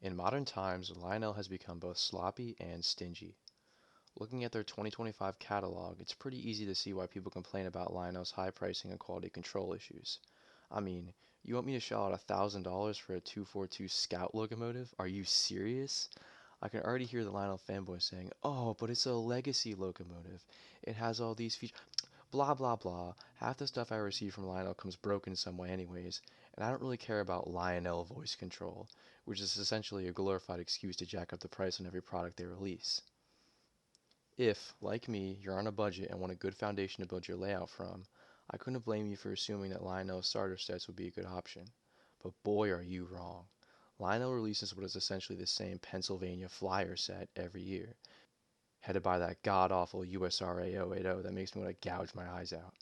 In modern times, Lionel has become both sloppy and stingy. Looking at their 2025 catalog, it's pretty easy to see why people complain about Lionel's high pricing and quality control issues. I mean, you want me to shell out $1,000 for a 242 Scout locomotive? Are you serious? I can already hear the Lionel fanboys saying, "Oh, but it's a legacy locomotive. It has all these features." Blah blah blah. Half the stuff I receive from Lionel comes broken in some way anyways, and I don't really care about Lionel voice control, which is essentially a glorified excuse to jack up the price on every product they release. If, like me, you're on a budget and want a good foundation to build your layout from, I couldn't blame you for assuming that Lionel starter sets would be a good option. But boy are you wrong. Lionel releases what is essentially the same Pennsylvania Flyer set every year, headed by that god-awful USRA 080 that makes me want to gouge my eyes out.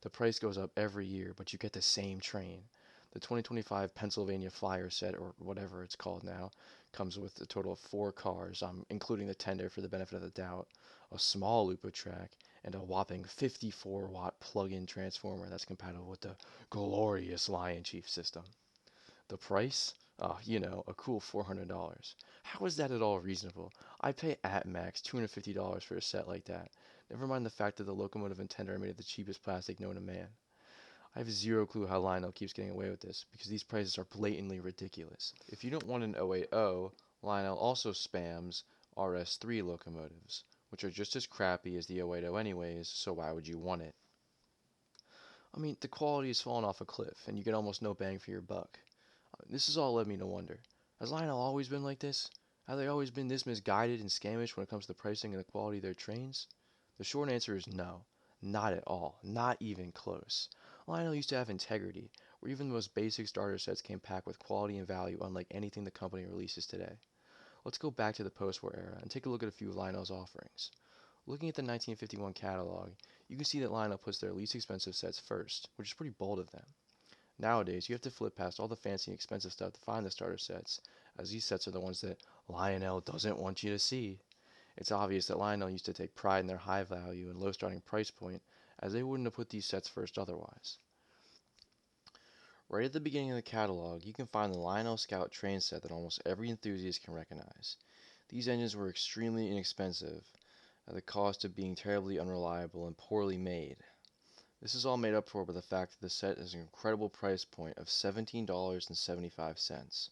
The price goes up every year, but you get the same train. The 2025 Pennsylvania Flyer set, or whatever it's called now, comes with a total of 4 cars, including the tender for the benefit of the doubt, a small loop of track, and a whopping 54-watt plug-in transformer that's compatible with the glorious Lion Chief system. The price? Oh, a cool $400. How is that at all reasonable? I'd pay at max $250 for a set like that. Never mind the fact that the locomotive and tender are made of the cheapest plastic known to man. I have zero clue how Lionel keeps getting away with this, because these prices are blatantly ridiculous. If you don't want an 080, Lionel also spams RS3 locomotives, which are just as crappy as the 080 anyways, so why would you want it? I mean, the quality has fallen off a cliff, and you get almost no bang for your buck. This has all led me to wonder, has Lionel always been like this? Have they always been this misguided and scamish when it comes to the pricing and the quality of their trains? The short answer is no. Not at all. Not even close. Lionel used to have integrity, where even the most basic starter sets came packed with quality and value unlike anything the company releases today. Let's go back to the post-war era and take a look at a few of Lionel's offerings. Looking at the 1951 catalog, you can see that Lionel puts their least expensive sets first, which is pretty bold of them. Nowadays, you have to flip past all the fancy and expensive stuff to find the starter sets, as these sets are the ones that Lionel doesn't want you to see. It's obvious that Lionel used to take pride in their high value and low starting price point, as they wouldn't have put these sets first otherwise. Right at the beginning of the catalog, you can find the Lionel Scout train set that almost every enthusiast can recognize. These engines were extremely inexpensive, at the cost of being terribly unreliable and poorly made. This is all made up for by the fact that the set has an incredible price point of $17.75.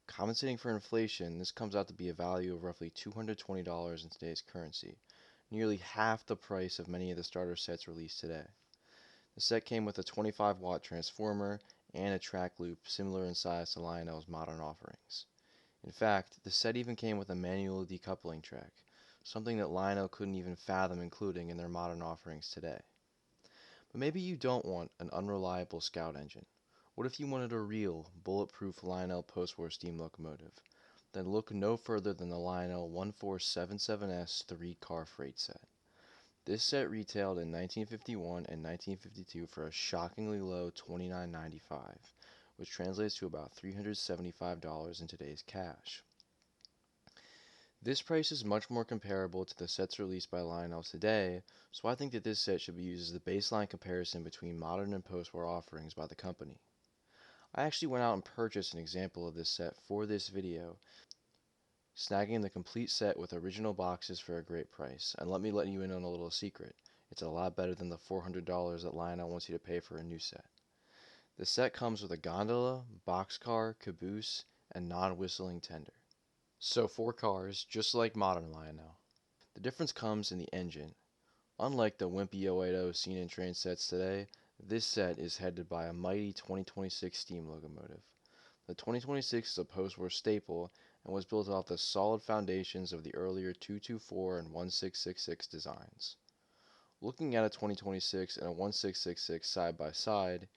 Compensating for inflation, this comes out to be a value of roughly $220 in today's currency, nearly half the price of many of the starter sets released today. The set came with a 25-watt transformer and a track loop similar in size to Lionel's modern offerings. In fact, the set even came with a manual decoupling track, something that Lionel couldn't even fathom including in their modern offerings today. But maybe you don't want an unreliable Scout engine. What if you wanted a real, bulletproof Lionel post-war steam locomotive? Then look no further than the Lionel 1477S 3-car freight set. This set retailed in 1951 and 1952 for a shockingly low $29.95, which translates to about $375 in today's cash. This price is much more comparable to the sets released by Lionel today, so I think that this set should be used as the baseline comparison between modern and post-war offerings by the company. I actually went out and purchased an example of this set for this video, snagging the complete set with original boxes for a great price, and let you in on a little secret. It's a lot better than the $400 that Lionel wants you to pay for a new set. The set comes with a gondola, boxcar, caboose, and non-whistling tender. So 4 cars, just like modern Lionel. The difference comes in the engine. Unlike the wimpy 080 seen in train sets today, this set is headed by a mighty 2026 steam locomotive. The 2026 is a post-war staple and was built off the solid foundations of the earlier 224 and 1666 designs. Looking at a 2026 and a 1666 side by side,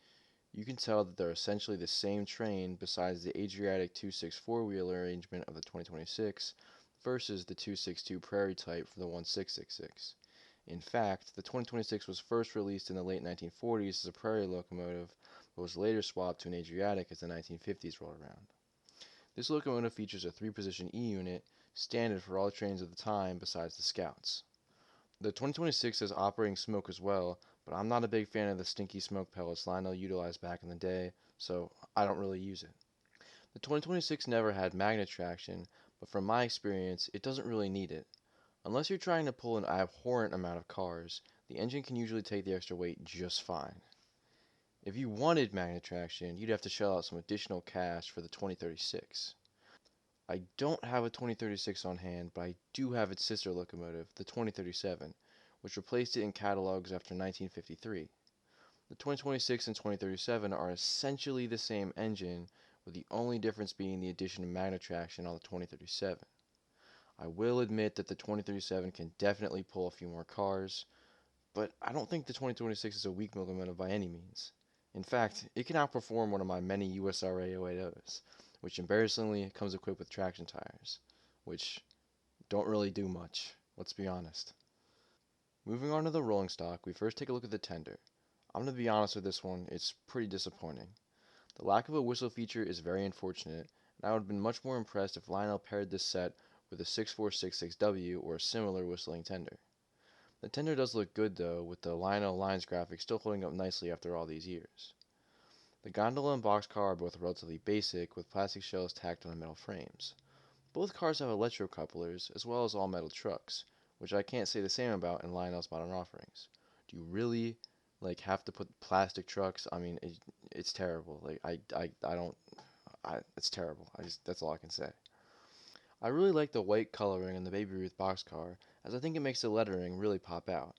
you can tell that they're essentially the same train besides the Adriatic 264 wheel arrangement of the 2026 versus the 262 Prairie type for the 1666. In fact, the 2026 was first released in the late 1940s as a Prairie locomotive, but was later swapped to an Adriatic as the 1950s rolled around. This locomotive features a 3-position E-unit, standard for all trains of the time besides the Scouts. The 2026 has operating smoke as well, but I'm not a big fan of the stinky smoke pellets Lionel utilized back in the day, so I don't really use it. The 2026 never had magnet traction, but from my experience, it doesn't really need it. Unless you're trying to pull an abhorrent amount of cars, the engine can usually take the extra weight just fine. If you wanted magnet traction, you'd have to shell out some additional cash for the 2036. I don't have a 2036 on hand, but I do have its sister locomotive, the 2037, which replaced it in catalogs after 1953. The 2026 and 2037 are essentially the same engine, with the only difference being the addition of magnet traction on the 2037. I will admit that the 2037 can definitely pull a few more cars, but I don't think the 2026 is a weak locomotive by any means. In fact, it can outperform one of my many USRA 080s, which embarrassingly comes equipped with traction tires, which don't really do much, let's be honest. Moving on to the rolling stock, we first take a look at the tender. I'm going to be honest with this one, it's pretty disappointing. The lack of a whistle feature is very unfortunate, and I would have been much more impressed if Lionel paired this set with a 6466W or a similar whistling tender. The tender does look good though, with the Lionel Lines graphic still holding up nicely after all these years. The gondola and boxcar are both relatively basic, with plastic shells tacked on the metal frames. Both cars have electro-couplers, as well as all-metal trucks, which I can't say the same about in Lionel's modern offerings. Do you really, have to put plastic trucks? I mean, it's terrible. I don't, it's terrible. That's all I can say. I really like the white coloring in the Baby Ruth boxcar, as I think it makes the lettering really pop out.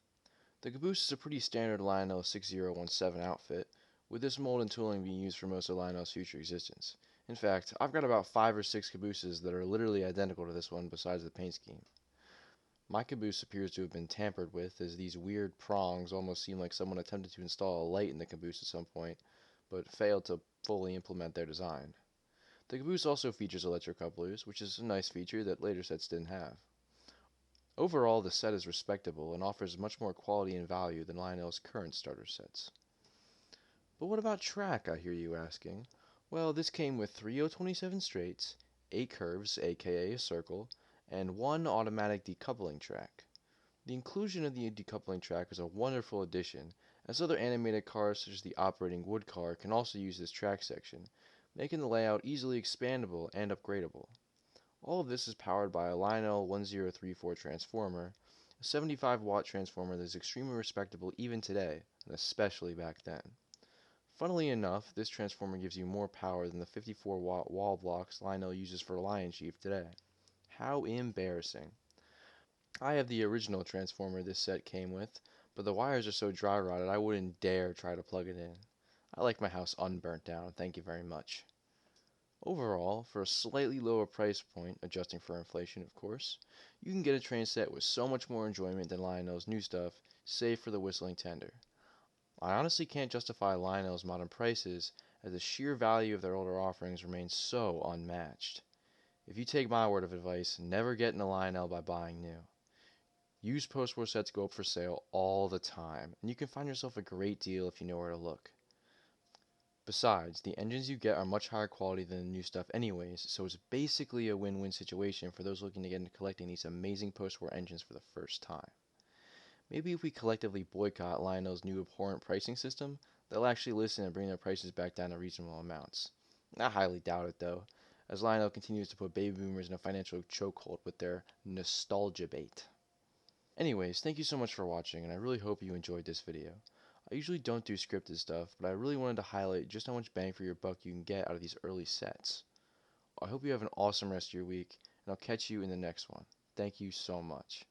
The caboose is a pretty standard Lionel 6017 outfit, with this mold and tooling being used for most of Lionel's future existence. In fact, I've got about 5 or 6 cabooses that are literally identical to this one besides the paint scheme. My caboose appears to have been tampered with, as these weird prongs almost seem like someone attempted to install a light in the caboose at some point, but failed to fully implement their design. The caboose also features electrocouplers, which is a nice feature that later sets didn't have. Overall, the set is respectable and offers much more quality and value than Lionel's current starter sets. But what about track, I hear you asking? Well, this came with 3 027 straights, 8 curves, aka a circle, and 1 automatic decoupling track. The inclusion of the decoupling track is a wonderful addition, as other animated cars such as the operating wood car can also use this track section, making the layout easily expandable and upgradable. All of this is powered by a Lionel 1034 transformer, a 75-watt transformer that is extremely respectable even today, and especially back then. Funnily enough, this transformer gives you more power than the 54-watt wall blocks Lionel uses for Lion Chief today. How embarrassing. I have the original transformer this set came with, but the wires are so dry rotted I wouldn't dare try to plug it in. I like my house unburnt down, thank you very much. Overall, for a slightly lower price point, adjusting for inflation of course, you can get a train set with so much more enjoyment than Lionel's new stuff, save for the whistling tender. I honestly can't justify Lionel's modern prices, as the sheer value of their older offerings remains so unmatched. If you take my word of advice, never get into Lionel by buying new. Used post-war sets go up for sale all the time, and you can find yourself a great deal if you know where to look. Besides, the engines you get are much higher quality than the new stuff anyways, so it's basically a win-win situation for those looking to get into collecting these amazing post-war engines for the first time. Maybe if we collectively boycott Lionel's new abhorrent pricing system, they'll actually listen and bring their prices back down to reasonable amounts. I highly doubt it though, as Lionel continues to put baby boomers in a financial chokehold with their nostalgia bait. Anyways, thank you so much for watching, and I really hope you enjoyed this video. I usually don't do scripted stuff, but I really wanted to highlight just how much bang for your buck you can get out of these early sets. I hope you have an awesome rest of your week, and I'll catch you in the next one. Thank you so much.